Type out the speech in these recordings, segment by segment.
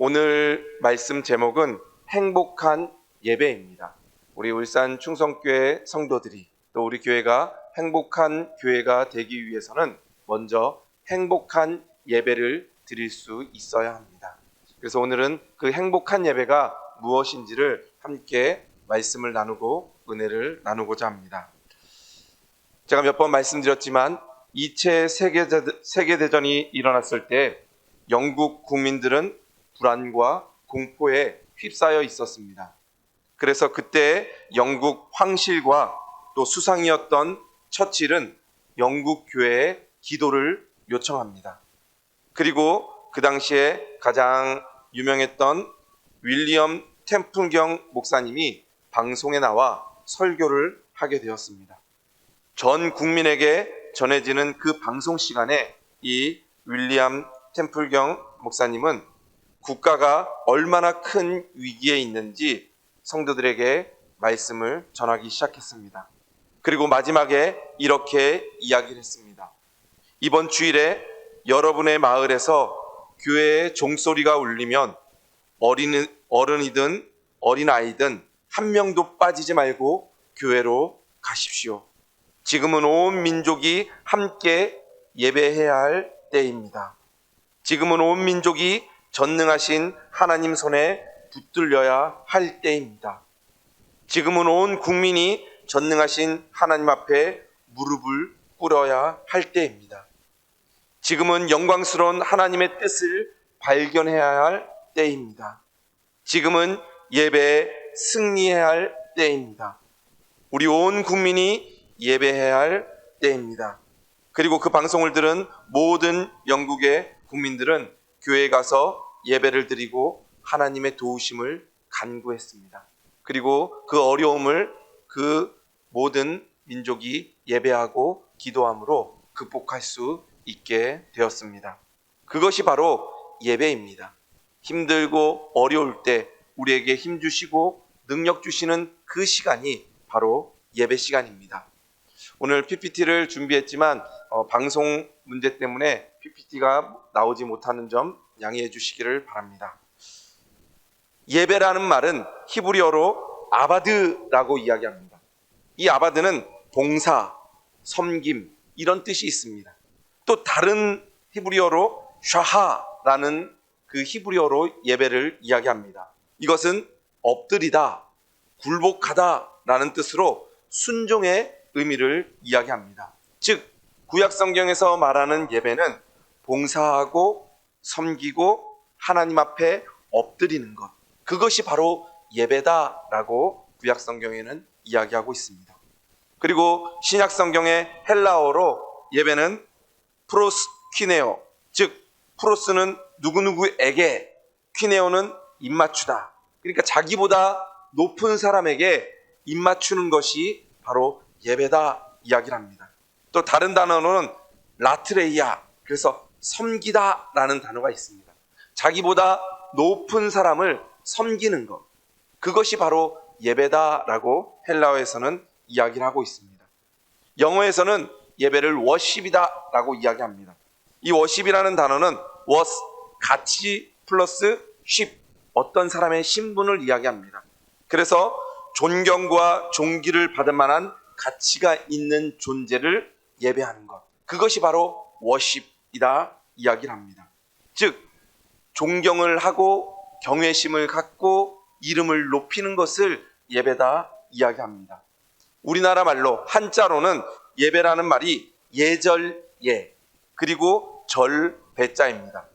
오늘 말씀 제목은 행복한 예배입니다. 우리 울산 충성교회 성도들이 또 우리 교회가 행복한 교회가 되기 위해서는 먼저 행복한 예배를 드릴 수 있어야 합니다. 그래서 오늘은 그 행복한 예배가 무엇인지를 함께 말씀을 나누고 은혜를 나누고자 합니다. 제가 몇 번 말씀드렸지만 2차 세계대전이 일어났을 때 영국 국민들은 불안과 공포에 휩싸여 있었습니다. 그래서 그때 영국 황실과 또 수상이었던 처칠은 영국 교회에 기도를 요청합니다. 그리고 그 당시에 가장 유명했던 윌리엄 템플경 목사님이 방송에 나와 설교를 하게 되었습니다. 전 국민에게 전해지는 그 방송 시간에 이 윌리엄 템플경 목사님은 국가가 얼마나 큰 위기에 있는지 성도들에게 말씀을 전하기 시작했습니다. 그리고 마지막에 이렇게 이야기를 했습니다. 이번 주일에 여러분의 마을에서 교회의 종소리가 울리면 어른이든 어린아이든 한 명도 빠지지 말고 교회로 가십시오. 지금은 온 민족이 함께 예배해야 할 때입니다. 지금은 온 민족이 전능하신 하나님 손에 붙들려야 할 때입니다. 지금은 온 국민이 전능하신 하나님 앞에 무릎을 꿇어야 할 때입니다. 지금은 영광스러운 하나님의 뜻을 발견해야 할 때입니다. 지금은 예배에 승리해야 할 때입니다. 우리 온 국민이 예배해야 할 때입니다. 그리고 그 방송을 들은 모든 영국의 국민들은 교회에 가서 예배를 드리고 하나님의 도우심을 간구했습니다. 그리고 그 어려움을 그 모든 민족이 예배하고 기도함으로 극복할 수 있게 되었습니다. 그것이 바로 예배입니다. 힘들고 어려울 때 우리에게 힘 주시고 능력 주시는 그 시간이 바로 예배 시간입니다. 오늘 PPT를 준비했지만 방송 문제 때문에 PPT가 나오지 못하는 점 양해해 주시기를 바랍니다. 예배라는 말은 히브리어로 아바드라고 이야기합니다. 이 아바드는 봉사, 섬김 이런 뜻이 있습니다. 또 다른 히브리어로 샤하라는 그 히브리어로 예배를 이야기합니다. 이것은 엎드리다, 굴복하다라는 뜻으로 순종의 의미를 이야기합니다. 즉 구약 성경에서 말하는 예배는 봉사하고 섬기고 하나님 앞에 엎드리는 것, 그것이 바로 예배다라고 구약 성경에는 이야기하고 있습니다. 그리고 신약 성경의 헬라어로 예배는 프로스퀴네오, 즉 프로스는 누구누구에게, 퀴네오는 입맞추다. 그러니까 자기보다 높은 사람에게 입맞추는 것이 바로 예배다 이야기를 합니다. 또 다른 단어로는 라트레이아, 그래서 섬기다 라는 단어가 있습니다. 자기보다 높은 사람을 섬기는 것, 그것이 바로 예배다라고 헬라어에서는 이야기를 하고 있습니다. 영어에서는 예배를 워십이다 라고 이야기합니다. 이 워십이라는 단어는 was, 가치 플러스 ship, 어떤 사람의 신분을 이야기합니다. 그래서 존경과 존귀를 받을 만한 가치가 있는 존재를 예배하는 것, 그것이 바로 워십이다 이야기를 합니다. 즉 존경을 하고 경외심을 갖고 이름을 높이는 것을 예배다 이야기합니다. 우리나라 말로 한자로는 예배라는 말이 예절예, 그리고 절배자입니다.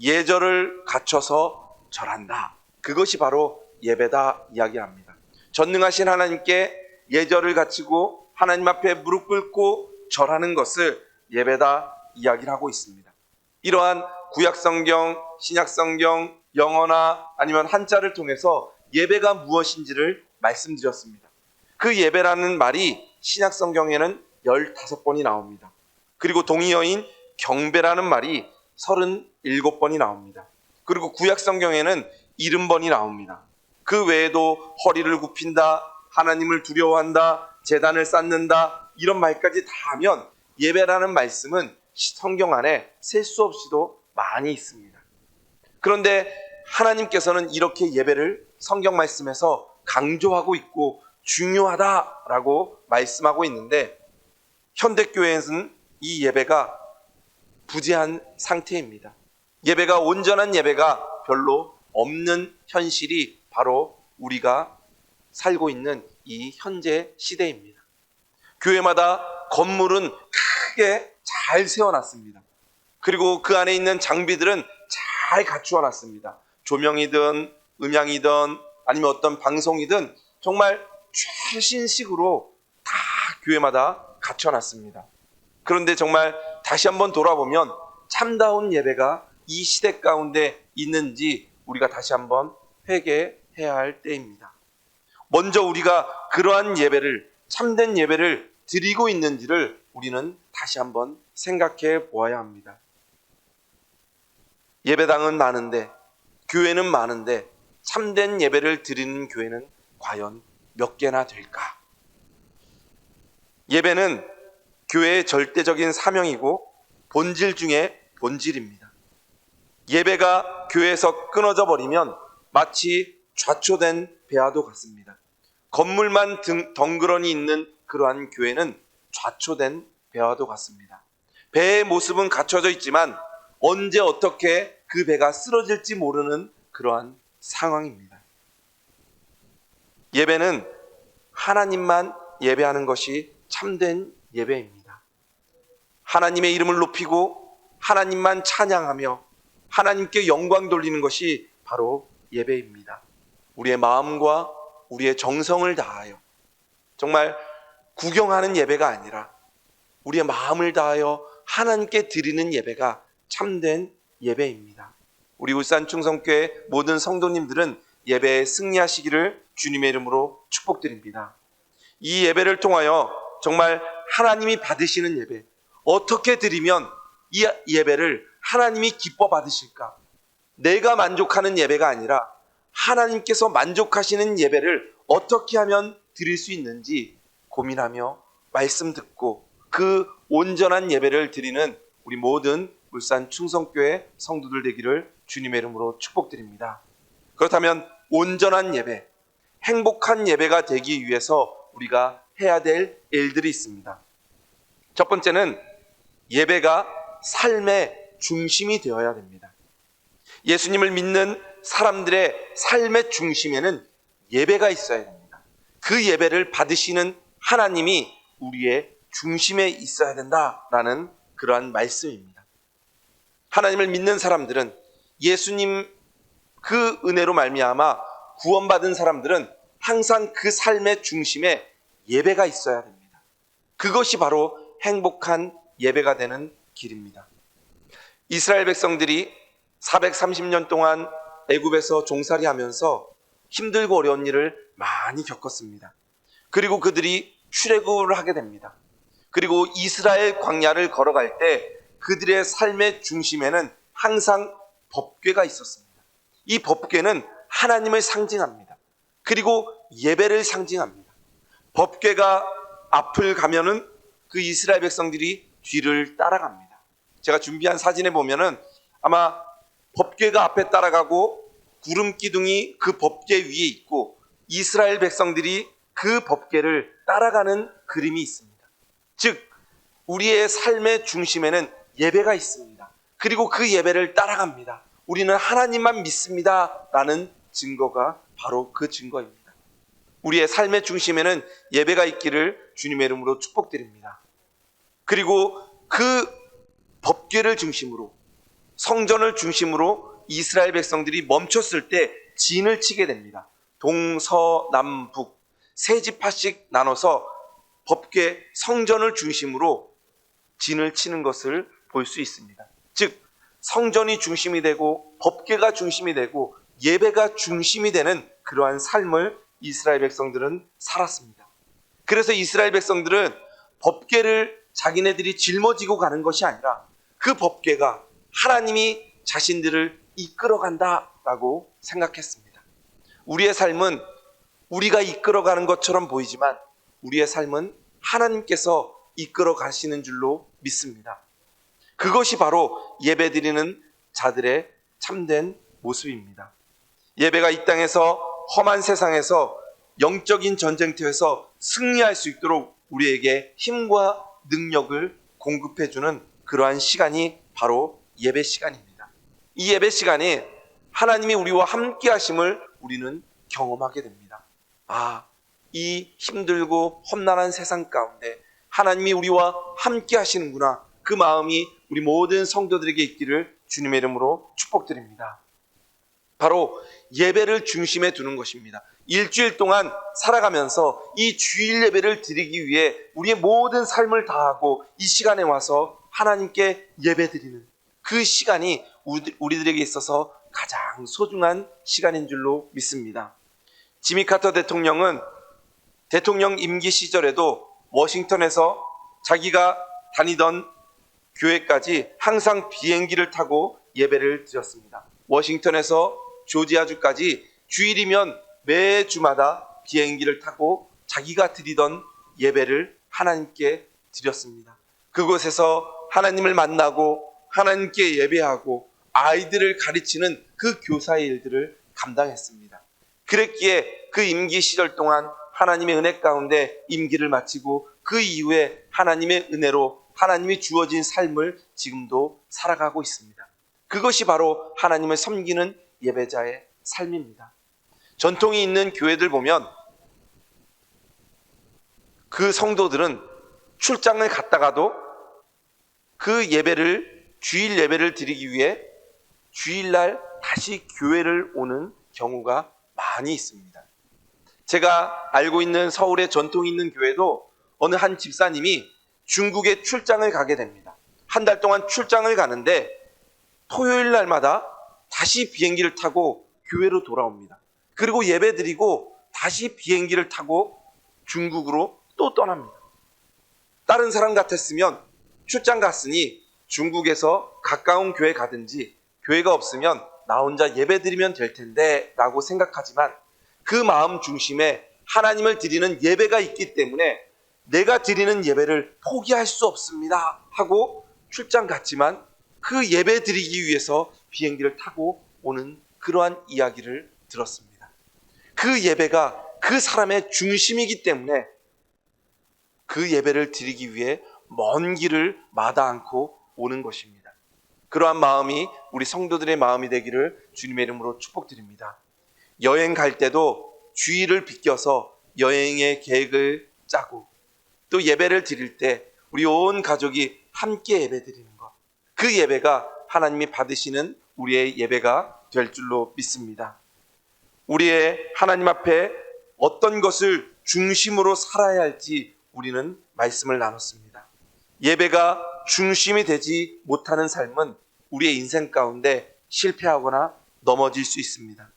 예절을 갖춰서 절한다, 그것이 바로 예배다 이야기합니다. 전능하신 하나님께 예절을 갖추고 하나님 앞에 무릎 꿇고 절하는 것을 예배다 이야기를 하고 있습니다. 이러한 구약성경, 신약성경, 영어나 아니면 한자를 통해서 예배가 무엇인지를 말씀드렸습니다. 그 예배라는 말이 신약성경에는 15번이 나옵니다. 그리고 동의어인 경배라는 말이 37번이 나옵니다. 그리고 구약성경에는 70번이 나옵니다. 그 외에도 허리를 굽힌다, 하나님을 두려워한다, 제단을 쌓는다, 이런 말까지 다 하면 예배라는 말씀은 성경 안에 셀 수 없이도 많이 있습니다. 그런데 하나님께서는 이렇게 예배를 성경 말씀에서 강조하고 있고 중요하다라고 말씀하고 있는데, 현대교회에서는 이 예배가 부재한 상태입니다. 예배가, 온전한 예배가 별로 없는 현실이 바로 우리가 살고 있는 이 현재 시대입니다. 교회마다 건물은 크게 잘 세워놨습니다. 그리고 그 안에 있는 장비들은 잘 갖추어 놨습니다. 조명이든 음향이든 아니면 어떤 방송이든 정말 최신식으로 다 교회마다 갖춰놨습니다. 그런데 정말 다시 한번 돌아보면 참다운 예배가 이 시대 가운데 있는지 우리가 다시 한번 회개해야 할 때입니다. 먼저 우리가 그러한 예배를, 참된 예배를 드리고 있는지를 우리는 다시 한번 생각해 보아야 합니다. 예배당은 많은데, 교회는 많은데 참된 예배를 드리는 교회는 과연 몇 개나 될까? 예배는 교회의 절대적인 사명이고 본질 중에 본질입니다. 예배가 교회에서 끊어져 버리면 마치 좌초된 배와도 같습니다. 건물만 덩그러니 있는 그러한 교회는 좌초된 배와도 같습니다. 배의 모습은 갖춰져 있지만 언제 어떻게 그 배가 쓰러질지 모르는 그러한 상황입니다. 예배는 하나님만 예배하는 것이 참된 예배입니다. 하나님의 이름을 높이고 하나님만 찬양하며 하나님께 영광 돌리는 것이 바로 예배입니다. 우리의 마음과 우리의 정성을 다하여, 정말 구경하는 예배가 아니라 우리의 마음을 다하여 하나님께 드리는 예배가 참된 예배입니다. 우리 울산 충성교회 모든 성도님들은 예배에 승리하시기를 주님의 이름으로 축복드립니다. 이 예배를 통하여 정말 하나님이 받으시는 예배, 어떻게 드리면 이 예배를 하나님이 기뻐 받으실까? 내가 만족하는 예배가 아니라 하나님께서 만족하시는 예배를 어떻게 하면 드릴 수 있는지 고민하며 말씀 듣고 그 온전한 예배를 드리는 우리 모든 울산 충성교회 성도들 되기를 주님의 이름으로 축복드립니다. 그렇다면 온전한 예배, 행복한 예배가 되기 위해서 우리가 해야 될 일들이 있습니다. 첫 번째는 예배가 삶의 중심이 되어야 됩니다. 예수님을 믿는 사람들의 삶의 중심에는 예배가 있어야 됩니다. 그 예배를 받으시는 하나님이 우리의 중심에 있어야 된다라는 그러한 말씀입니다. 하나님을 믿는 사람들은, 예수님 그 은혜로 말미암아 구원받은 사람들은 항상 그 삶의 중심에 예배가 있어야 됩니다. 그것이 바로 행복한 예배가 되는 길입니다. 이스라엘 백성들이 430년 동안 애굽에서 종살이 하면서 힘들고 어려운 일을 많이 겪었습니다. 그리고 그들이 출애굽을 하게 됩니다. 그리고 이스라엘 광야를 걸어갈 때 그들의 삶의 중심에는 항상 법궤가 있었습니다. 이 법궤는 하나님을 상징합니다. 그리고 예배를 상징합니다. 법궤가 앞을 가면은 그 이스라엘 백성들이 뒤를 따라갑니다. 제가 준비한 사진에 보면은 아마 법궤가 앞에 따라가고 구름 기둥이 그 법궤 위에 있고 이스라엘 백성들이 그 법궤를 따라가는 그림이 있습니다. 즉 우리의 삶의 중심에는 예배가 있습니다. 그리고 그 예배를 따라갑니다. 우리는 하나님만 믿습니다 라는 증거가 바로 그 증거입니다. 우리의 삶의 중심에는 예배가 있기를 주님의 이름으로 축복드립니다. 그리고 그 법궤를 중심으로, 성전을 중심으로 이스라엘 백성들이 멈췄을 때 진을 치게 됩니다. 동서남북 세 지파씩 나눠서 법궤, 성전을 중심으로 진을 치는 것을 볼 수 있습니다. 즉 성전이 중심이 되고 법궤가 중심이 되고 예배가 중심이 되는 그러한 삶을 이스라엘 백성들은 살았습니다. 그래서 이스라엘 백성들은 법궤를 자기네들이 짊어지고 가는 것이 아니라 그 법궤가 하나님이 자신들을 이끌어간다라고 생각했습니다. 우리의 삶은 우리가 이끌어가는 것처럼 보이지만 우리의 삶은 하나님께서 이끌어 가시는 줄로 믿습니다. 그것이 바로 예배드리는 자들의 참된 모습입니다. 예배가 이 땅에서 험한 세상에서 영적인 전쟁터에서 승리할 수 있도록 우리에게 힘과 능력을 공급해주는 그러한 시간이 바로 예배 시간입니다. 이 예배 시간에 하나님이 우리와 함께 하심을 우리는 경험하게 됩니다. 이 힘들고 험난한 세상 가운데 하나님이 우리와 함께 하시는구나. 그 마음이 우리 모든 성도들에게 있기를 주님의 이름으로 축복드립니다. 바로 예배를 중심에 두는 것입니다. 일주일 동안 살아가면서 이 주일 예배를 드리기 위해 우리의 모든 삶을 다하고 이 시간에 와서 하나님께 예배드리는 그 시간이 우리들에게 있어서 가장 소중한 시간인 줄로 믿습니다. 지미 카터 대통령은 대통령 임기 시절에도 워싱턴에서 자기가 다니던 교회까지 항상 비행기를 타고 예배를 드렸습니다. 워싱턴에서 조지아주까지 주일이면 매주마다 비행기를 타고 자기가 드리던 예배를 하나님께 드렸습니다. 그곳에서 하나님을 만나고 하나님께 예배하고 아이들을 가르치는 그 교사의 일들을 감당했습니다. 그랬기에 그 임기 시절 동안 하나님의 은혜 가운데 임기를 마치고 그 이후에 하나님의 은혜로 하나님이 주어진 삶을 지금도 살아가고 있습니다. 그것이 바로 하나님을 섬기는 예배자의 삶입니다. 전통이 있는 교회들 보면 그 성도들은 출장을 갔다가도 그 예배를 주일 예배를 드리기 위해 주일날 다시 교회를 오는 경우가 많이 있습니다. 제가 알고 있는 서울의 전통이 있는 교회도 어느 한 집사님이 중국에 출장을 가게 됩니다. 한 달 동안 출장을 가는데 토요일 날마다 다시 비행기를 타고 교회로 돌아옵니다. 그리고 예배드리고 다시 비행기를 타고 중국으로 또 떠납니다. 다른 사람 같았으면 출장 갔으니 중국에서 가까운 교회 가든지 교회가 없으면 나 혼자 예배드리면 될 텐데 라고 생각하지만 그 마음 중심에 하나님을 드리는 예배가 있기 때문에 내가 드리는 예배를 포기할 수 없습니다 하고 출장 갔지만 그 예배 드리기 위해서 비행기를 타고 오는 그러한 이야기를 들었습니다. 그 예배가 그 사람의 중심이기 때문에 그 예배를 드리기 위해 먼 길을 마다 않고 오는 것입니다. 그러한 마음이 우리 성도들의 마음이 되기를 주님의 이름으로 축복드립니다. 여행 갈 때도 주일을 비껴서 여행의 계획을 짜고 또 예배를 드릴 때 우리 온 가족이 함께 예배 드리는 것, 그 예배가 하나님이 받으시는 우리의 예배가 될 줄로 믿습니다. 우리의 하나님 앞에 어떤 것을 중심으로 살아야 할지 우리는 말씀을 나눴습니다. 예배가 중심이 되지 못하는 삶은 우리의 인생 가운데 실패하거나 넘어질 수 있습니다.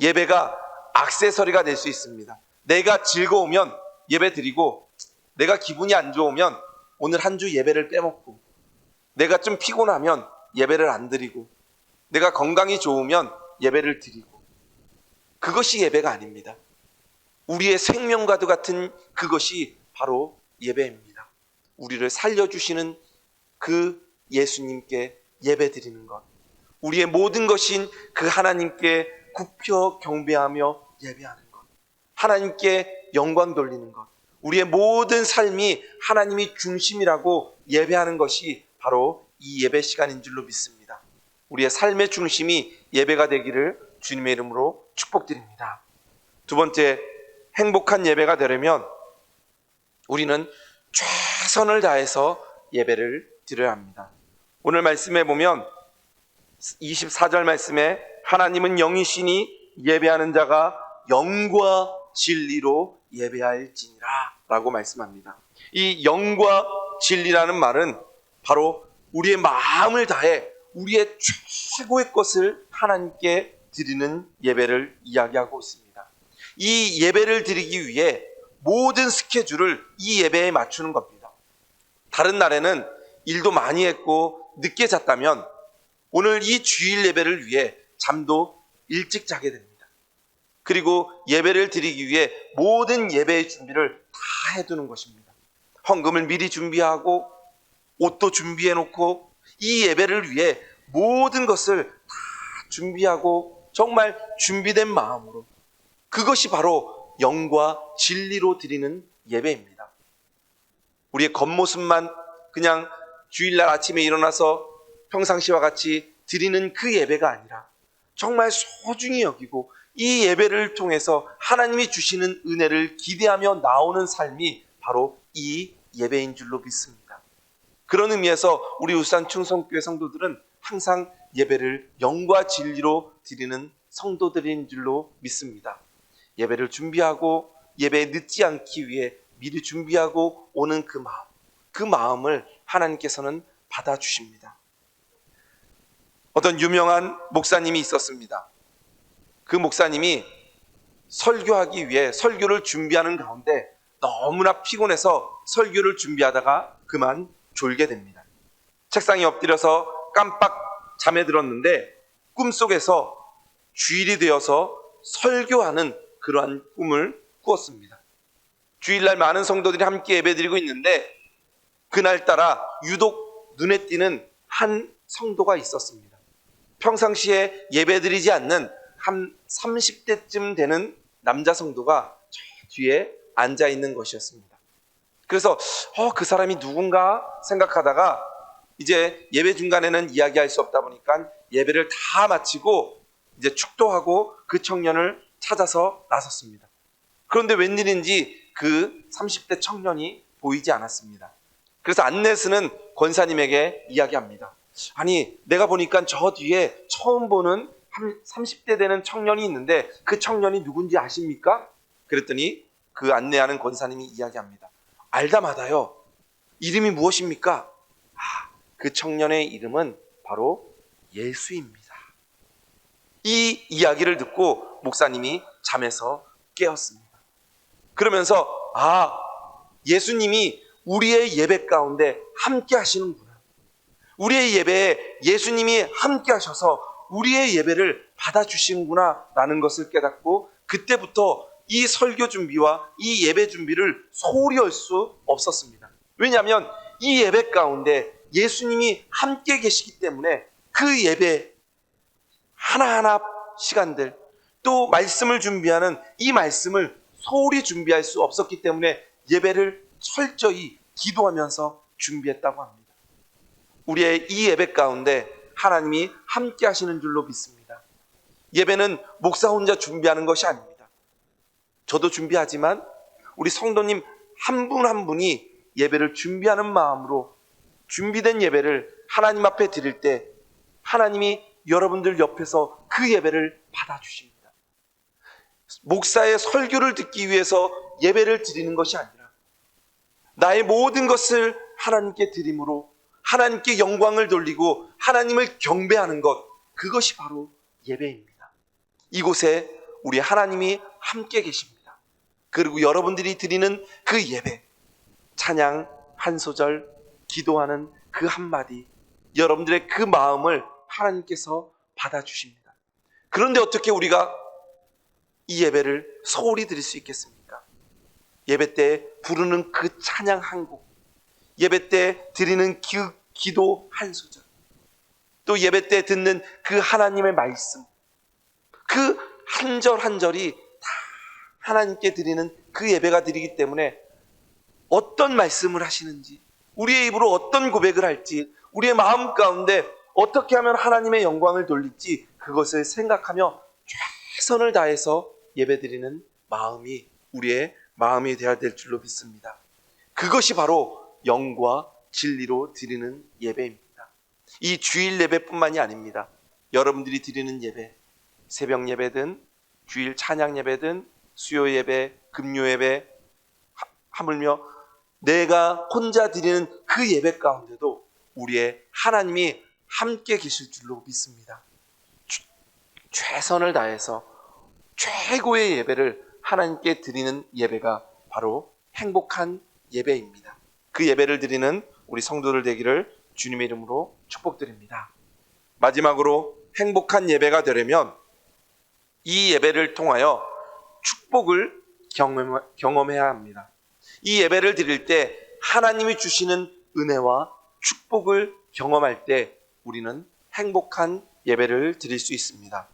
예배가 액세서리가 될 수 있습니다. 내가 즐거우면 예배 드리고 내가 기분이 안 좋으면 오늘 한 주 예배를 빼먹고 내가 좀 피곤하면 예배를 안 드리고 내가 건강이 좋으면 예배를 드리고 그것이 예배가 아닙니다. 우리의 생명과도 같은 그것이 바로 예배입니다. 우리를 살려주시는 그 예수님께 예배 드리는 것, 우리의 모든 것인 그 하나님께 굽혀 경배하며 예배하는 것, 하나님께 영광 돌리는 것, 우리의 모든 삶이 하나님이 중심이라고 예배하는 것이 바로 이 예배 시간인 줄로 믿습니다. 우리의 삶의 중심이 예배가 되기를 주님의 이름으로 축복드립니다. 두 번째, 행복한 예배가 되려면 우리는 최선을 다해서 예배를 드려야 합니다. 오늘 말씀에 보면 24절 말씀에 하나님은 영이시니 예배하는 자가 영과 진리로 예배할지니라 라고 말씀합니다. 이 영과 진리라는 말은 바로 우리의 마음을 다해 우리의 최고의 것을 하나님께 드리는 예배를 이야기하고 있습니다. 이 예배를 드리기 위해 모든 스케줄을 이 예배에 맞추는 겁니다. 다른 날에는 일도 많이 했고 늦게 잤다면 오늘 이 주일 예배를 위해 잠도 일찍 자게 됩니다. 그리고 예배를 드리기 위해 모든 예배의 준비를 다 해두는 것입니다. 헌금을 미리 준비하고 옷도 준비해 놓고 이 예배를 위해 모든 것을 다 준비하고 정말 준비된 마음으로, 그것이 바로 영과 진리로 드리는 예배입니다. 우리의 겉모습만 그냥 주일날 아침에 일어나서 평상시와 같이 드리는 그 예배가 아니라 정말 소중히 여기고 이 예배를 통해서 하나님이 주시는 은혜를 기대하며 나오는 삶이 바로 이 예배인 줄로 믿습니다. 그런 의미에서 우리 울산 충성교회 성도들은 항상 예배를 영과 진리로 드리는 성도들인 줄로 믿습니다. 예배를 준비하고 예배에 늦지 않기 위해 미리 준비하고 오는 그 마음을 하나님께서는 받아주십니다. 어떤 유명한 목사님이 있었습니다. 그 목사님이 설교하기 위해 설교를 준비하는 가운데 너무나 피곤해서 설교를 준비하다가 그만 졸게 됩니다. 책상에 엎드려서 깜빡 잠에 들었는데 꿈속에서 주일이 되어서 설교하는 그러한 꿈을 꾸었습니다. 주일날 많은 성도들이 함께 예배드리고 있는데 그날따라 유독 눈에 띄는 한 성도가 있었습니다. 평상시에 예배드리지 않는 한 30대쯤 되는 남자 성도가 저 뒤에 앉아 있는 것이었습니다. 그래서 그 사람이 누군가 생각하다가 이제 예배 중간에는 이야기할 수 없다 보니까 예배를 다 마치고 이제 축도하고 그 청년을 찾아서 나섰습니다. 그런데 웬일인지 그 30대 청년이 보이지 않았습니다. 그래서 안내스는 권사님에게 이야기합니다. 아니, 내가 보니까 저 뒤에 처음 보는 한 30대 되는 청년이 있는데 그 청년이 누군지 아십니까? 그랬더니 그 안내하는 권사님이 이야기합니다. 알다마다요. 이름이 무엇입니까? 그 청년의 이름은 바로 예수입니다. 이 이야기를 듣고 목사님이 잠에서 깨었습니다. 그러면서 예수님이 우리의 예배 가운데 함께 하시는구나. 우리의 예배에 예수님이 함께 하셔서 우리의 예배를 받아주시는구나 라는 것을 깨닫고 그때부터 이 설교 준비와 이 예배 준비를 소홀히 할 수 없었습니다. 왜냐하면 이 예배 가운데 예수님이 함께 계시기 때문에 그 예배 하나하나 시간들 또 말씀을 준비하는 이 말씀을 소홀히 준비할 수 없었기 때문에 예배를 철저히 기도하면서 준비했다고 합니다. 우리의 이 예배 가운데 하나님이 함께 하시는 줄로 믿습니다. 예배는 목사 혼자 준비하는 것이 아닙니다. 저도 준비하지만 우리 성도님 한 분 한 분이 예배를 준비하는 마음으로 준비된 예배를 하나님 앞에 드릴 때 하나님이 여러분들 옆에서 그 예배를 받아주십니다. 목사의 설교를 듣기 위해서 예배를 드리는 것이 아니라 나의 모든 것을 하나님께 드림으로 하나님께 영광을 돌리고 하나님을 경배하는 것, 그것이 바로 예배입니다. 이곳에 우리 하나님이 함께 계십니다. 그리고 여러분들이 드리는 그 예배, 찬양 한 소절, 기도하는 그 한마디, 여러분들의 그 마음을 하나님께서 받아주십니다. 그런데 어떻게 우리가 이 예배를 소홀히 드릴 수 있겠습니까? 예배 때 부르는 그 찬양 한 곡, 예배 때 드리는 기도 한 소절, 또 예배 때 듣는 그 하나님의 말씀, 그 한 절 한 절이 다 하나님께 드리는 그 예배가 드리기 때문에 어떤 말씀을 하시는지, 우리의 입으로 어떤 고백을 할지, 우리의 마음 가운데 어떻게 하면 하나님의 영광을 돌릴지 그것을 생각하며 최선을 다해서 예배드리는 마음이 우리의 마음이 되어야 될 줄로 믿습니다. 그것이 바로 영과 진리로 드리는 예배입니다. 이 주일 예배뿐만이 아닙니다. 여러분들이 드리는 예배, 새벽 예배든 주일 찬양 예배든 수요 예배, 금요 예배, 하물며 내가 혼자 드리는 그 예배 가운데도 우리의 하나님이 함께 계실 줄로 믿습니다. 최선을 다해서 최고의 예배를 하나님께 드리는 예배가 바로 행복한 예배입니다. 그 예배를 드리는 우리 성도들 되기를 주님의 이름으로 축복드립니다. 마지막으로 행복한 예배가 되려면 이 예배를 통하여 축복을 경험해야 합니다. 이 예배를 드릴 때 하나님이 주시는 은혜와 축복을 경험할 때 우리는 행복한 예배를 드릴 수 있습니다.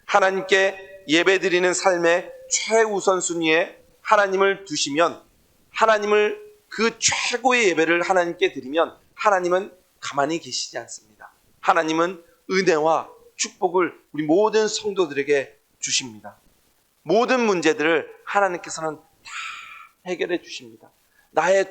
하나님께 예배 드리는 삶의 최우선순위에 하나님을 두시면, 하나님을 그 최고의 예배를 하나님께 드리면 하나님은 가만히 계시지 않습니다. 하나님은 은혜와 축복을 우리 모든 성도들에게 주십니다. 모든 문제들을 하나님께서는 다 해결해 주십니다. 나의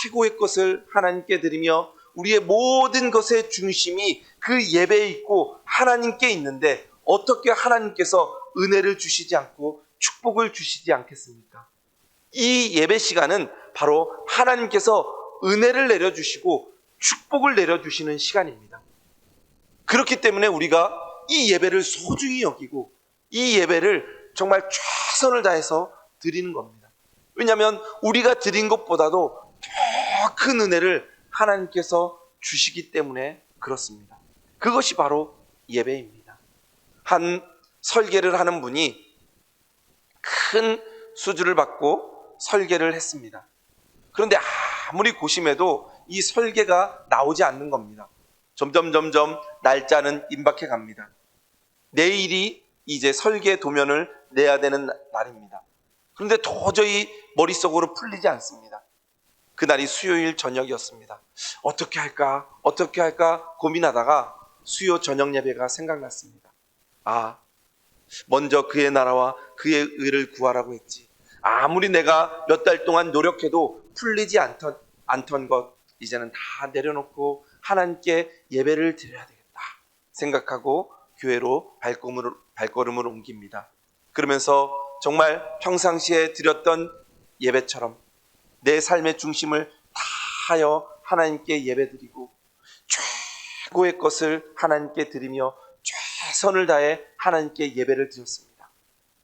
최고의 것을 하나님께 드리며 우리의 모든 것의 중심이 그 예배에 있고 하나님께 있는데 어떻게 하나님께서 은혜를 주시지 않고 축복을 주시지 않겠습니까? 이 예배 시간은 바로 하나님께서 은혜를 내려주시고 축복을 내려주시는 시간입니다. 그렇기 때문에 우리가 이 예배를 소중히 여기고 이 예배를 정말 최선을 다해서 드리는 겁니다. 왜냐하면 우리가 드린 것보다도 더 큰 은혜를 하나님께서 주시기 때문에 그렇습니다. 그것이 바로 예배입니다. 한 설계를 하는 분이 큰 수주를 받고 설계를 했습니다. 그런데 아무리 고심해도 이 설계가 나오지 않는 겁니다. 점점 날짜는 임박해 갑니다. 내일이 이제 설계 도면을 내야 되는 날입니다. 그런데 도저히 머릿속으로 풀리지 않습니다. 그날이 수요일 저녁이었습니다. 어떻게 할까 고민하다가 수요 저녁 예배가 생각났습니다. 먼저 그의 나라와 그의 의를 구하라고 했지. 아무리 내가 몇 달 동안 노력해도 풀리지 않던 것 이제는 다 내려놓고 하나님께 예배를 드려야 되겠다 생각하고 교회로 발걸음을 옮깁니다. 그러면서 정말 평상시에 드렸던 예배처럼 내 삶의 중심을 다하여 하나님께 예배드리고 최고의 것을 하나님께 드리며 최선을 다해 하나님께 예배를 드렸습니다.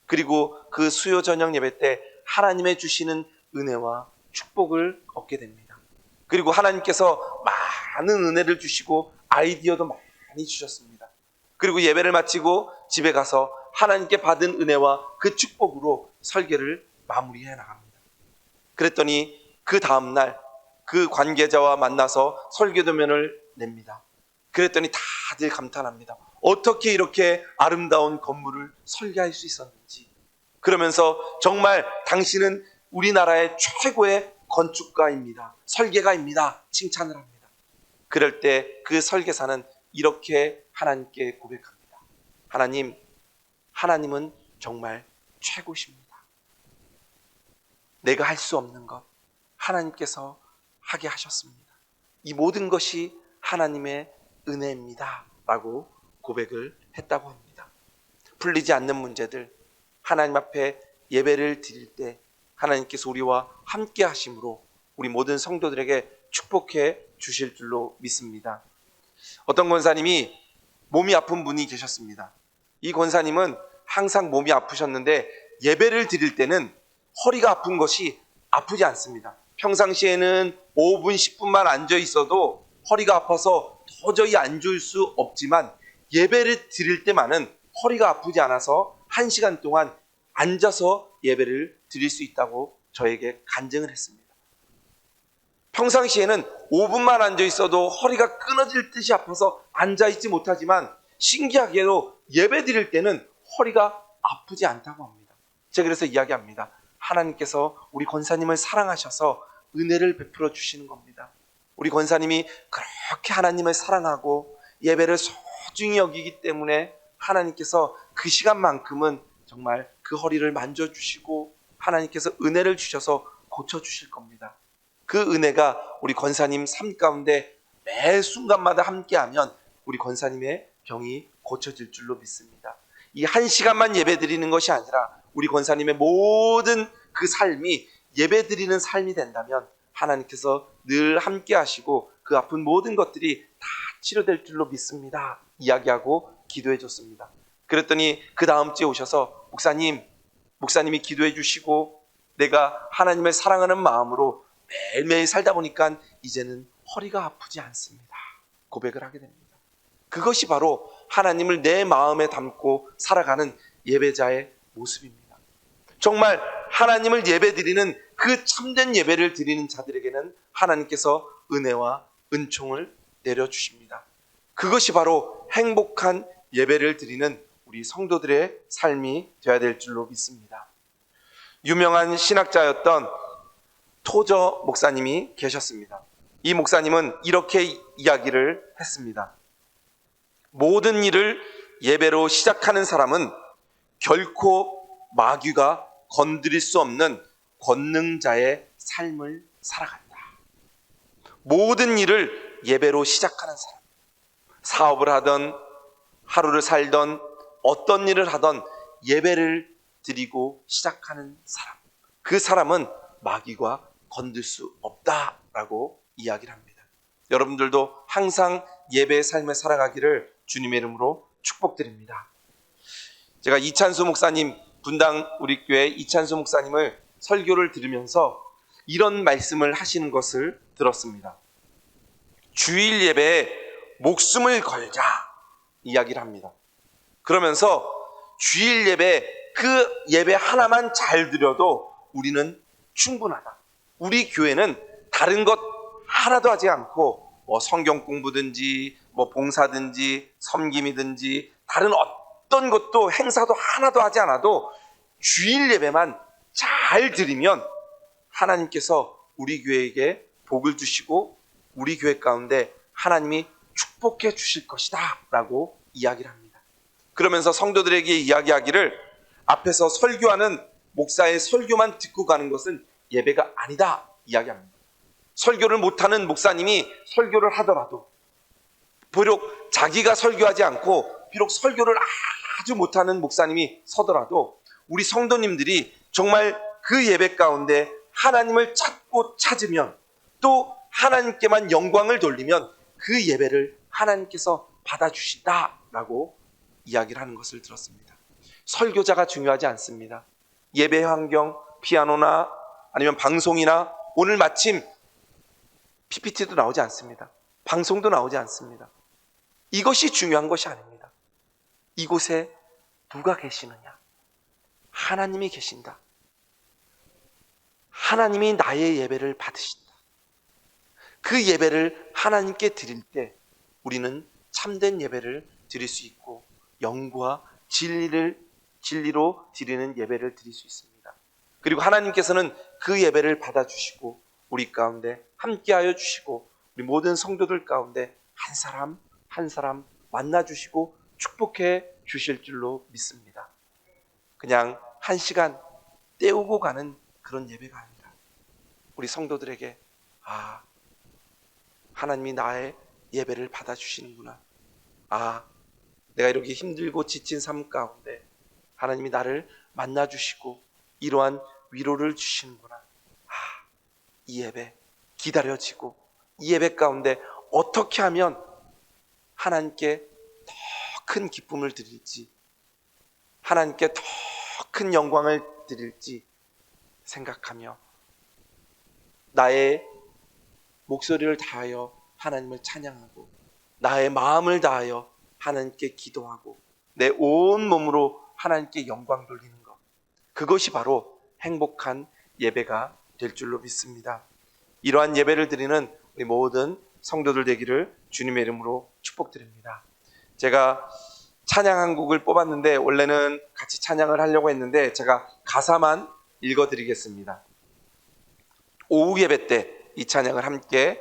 그리고 그 수요 저녁 예배 때 하나님의 주시는 은혜와 축복을 얻게 됩니다. 그리고 하나님께서 많은 은혜를 주시고 아이디어도 많이 주셨습니다. 그리고 예배를 마치고 집에 가서 하나님께 받은 은혜와 그 축복으로 설계를 마무리해 나갑니다. 그랬더니 그 다음날 그 관계자와 만나서 설계도면을 냅니다. 그랬더니 다들 감탄합니다. 어떻게 이렇게 아름다운 건물을 설계할 수 있었는지. 그러면서 정말 당신은 우리나라의 최고의 건축가입니다. 설계가입니다. 칭찬을 합니다. 그럴 때 그 설계사는 이렇게 하나님께 고백합니다. 하나님은 정말 최고십니다. 내가 할 수 없는 것 하나님께서 하게 하셨습니다. 이 모든 것이 하나님의 은혜입니다 라고 고백을 했다고 합니다. 풀리지 않는 문제들 하나님 앞에 예배를 드릴 때 하나님께서 우리와 함께 하심으로 우리 모든 성도들에게 축복해 주실 줄로 믿습니다. 어떤 권사님이 몸이 아픈 분이 계셨습니다. 이 권사님은 항상 몸이 아프셨는데 예배를 드릴 때는 허리가 아픈 것이 아프지 않습니다. 평상시에는 5분, 10분만 앉아 있어도 허리가 아파서 도저히 앉을 수 없지만 예배를 드릴 때만은 허리가 아프지 않아서 1시간 동안 앉아서 예배를 드릴 수 있다고 저에게 간증을 했습니다. 평상시에는 5분만 앉아 있어도 허리가 끊어질 듯이 아파서 앉아 있지 못하지만 신기하게도 예배 드릴 때는 허리가 아프지 않다고 합니다. 제가 그래서 이야기합니다. 하나님께서 우리 권사님을 사랑하셔서 은혜를 베풀어 주시는 겁니다. 우리 권사님이 그렇게 하나님을 사랑하고 예배를 소중히 여기기 때문에 하나님께서 그 시간만큼은 정말 그 허리를 만져주시고 하나님께서 은혜를 주셔서 고쳐주실 겁니다. 그 은혜가 우리 권사님 삶 가운데 매 순간마다 함께하면 우리 권사님의 병이 고쳐질 줄로 믿습니다. 이 1시간만 예배 드리는 것이 아니라 우리 권사님의 모든 그 삶이 예배 드리는 삶이 된다면 하나님께서 늘 함께 하시고 그 아픈 모든 것들이 다 치료될 줄로 믿습니다. 이야기하고 기도해 줬습니다. 그랬더니 그 다음 주에 오셔서 목사님이 기도해 주시고 내가 하나님을 사랑하는 마음으로 매일매일 살다 보니까 이제는 허리가 아프지 않습니다. 고백을 하게 됩니다. 그것이 바로 하나님을 내 마음에 담고 살아가는 예배자의 모습입니다. 정말 하나님을 예배드리는 그 참된 예배를 드리는 자들에게는 하나님께서 은혜와 은총을 내려주십니다. 그것이 바로 행복한 예배를 드리는 우리 성도들의 삶이 되어야 될 줄로 믿습니다. 유명한 신학자였던 토저 목사님이 계셨습니다. 이 목사님은 이렇게 이야기를 했습니다. 모든 일을 예배로 시작하는 사람은 결코 마귀가 건드릴 수 없는 권능자의 삶을 살아간다. 모든 일을 예배로 시작하는 사람, 사업을 하던 하루를 살던 어떤 일을 하던 예배를 드리고 시작하는 사람, 그 사람은 마귀가 건들 수 없다라고 이야기를 합니다. 여러분들도 항상 예배의 삶을 살아가기를 주님의 이름으로 축복드립니다. 제가 이찬수 목사님, 분당 우리 교회 이찬수 목사님을 설교를 들으면서 이런 말씀을 하시는 것을 들었습니다. 주일 예배에 목숨을 걸자 이야기를 합니다. 그러면서 주일 예배, 그 예배 하나만 잘 드려도 우리는 충분하다. 우리 교회는 다른 것 하나도 하지 않고 성경 공부든지 봉사든지 섬김이든지 다른 어떤 것도 행사도 하나도 하지 않아도 주일 예배만 잘 드리면 하나님께서 우리 교회에게 복을 주시고 우리 교회 가운데 하나님이 축복해 주실 것이다 라고 이야기를 합니다. 그러면서 성도들에게 이야기하기를 앞에서 설교하는 목사의 설교만 듣고 가는 것은 예배가 아니다 이야기합니다. 설교를 못하는 목사님이 설교를 하더라도, 비록 자기가 설교하지 않고 비록 설교를 아주 못하는 목사님이 서더라도 우리 성도님들이 정말 그 예배 가운데 하나님을 찾고 찾으면, 또 하나님께만 영광을 돌리면 그 예배를 하나님께서 받아주신다라고 이야기를 하는 것을 들었습니다. 설교자가 중요하지 않습니다. 예배 환경, 피아노나 아니면 방송이나, 오늘 마침 PPT도 나오지 않습니다. 방송도 나오지 않습니다. 이것이 중요한 것이 아닙니다. 이곳에 누가 계시느냐? 하나님이 계신다. 하나님이 나의 예배를 받으신다. 그 예배를 하나님께 드릴 때 우리는 참된 예배를 드릴 수 있고 영과 진리로 드리는 예배를 드릴 수 있습니다. 그리고 하나님께서는 그 예배를 받아주시고 우리 가운데 함께하여 주시고 우리 모든 성도들 가운데 한 사람 한 사람 만나주시고 축복해 주실 줄로 믿습니다. 그냥 한 시간 때우고 가는 그런 예배가 아니라 우리 성도들에게 하나님이 나의 예배를 받아주시는구나. 내가 이렇게 힘들고 지친 삶 가운데 하나님이 나를 만나주시고 이러한 위로를 주시는구나. 이 예배 기다려지고 이 예배 가운데 어떻게 하면 하나님께 더 큰 기쁨을 드릴지, 하나님께 더 큰 영광을 드릴지 생각하며 나의 목소리를 다하여 하나님을 찬양하고 나의 마음을 다하여 하나님께 기도하고 내 온 몸으로 하나님께 영광 돌리는 것, 그것이 바로 행복한 예배가 될 줄로 믿습니다. 이러한 예배를 드리는 우리 모든 성도들 되기를 주님의 이름으로 축복드립니다. 제가 찬양 한 곡을 뽑았는데 원래는 같이 찬양을 하려고 했는데 제가 가사만 읽어드리겠습니다. 오후 예배 때 이 찬양을 함께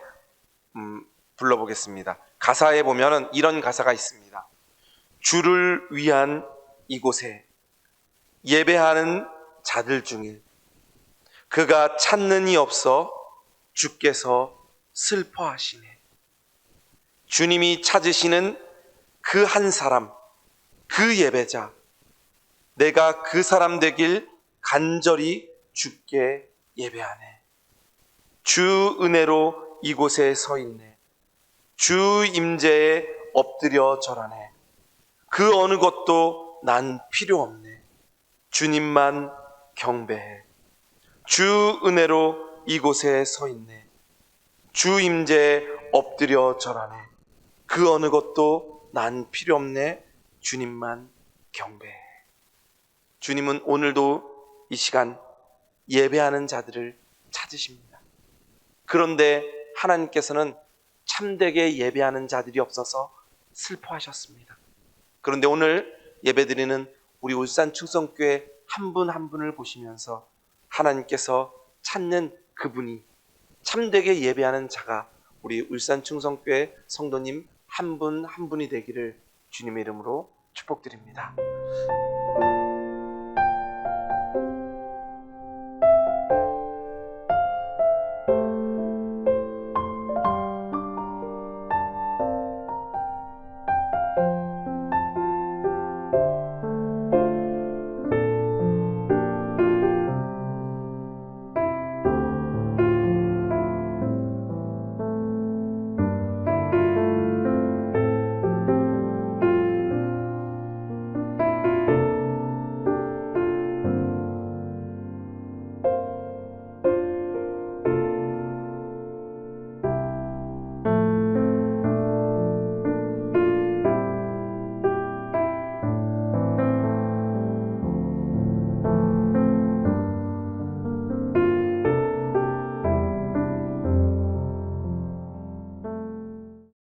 불러보겠습니다. 가사에 보면은 이런 가사가 있습니다. 주를 위한 이곳에 예배하는 자들 중에 그가 찾는 이 없어 주께서 슬퍼하시네. 주님이 찾으시는 그 한 사람, 그 예배자, 내가 그 사람 되길 간절히 주께 예배하네. 주 은혜로 이곳에 서 있네. 주 임재에 엎드려 절하네. 그 어느 것도 난 필요 없네. 주님만 경배해. 주 은혜로 이곳에 서 있네. 주 임재에 엎드려 절하네. 그 어느 것도 난 필요 없네. 주님만 경배해. 주님은 오늘도 이 시간 예배하는 자들을 찾으십니다. 그런데 하나님께서는 참되게 예배하는 자들이 없어서 슬퍼하셨습니다. 그런데 오늘 예배드리는 우리 울산 충성교회 한 분 한 분을 보시면서 하나님께서 찾는 그분이 참되게 예배하는 자가 우리 울산 충성교회 성도님 한 분 한 분이 되기를 주님의 이름으로 축복드립니다.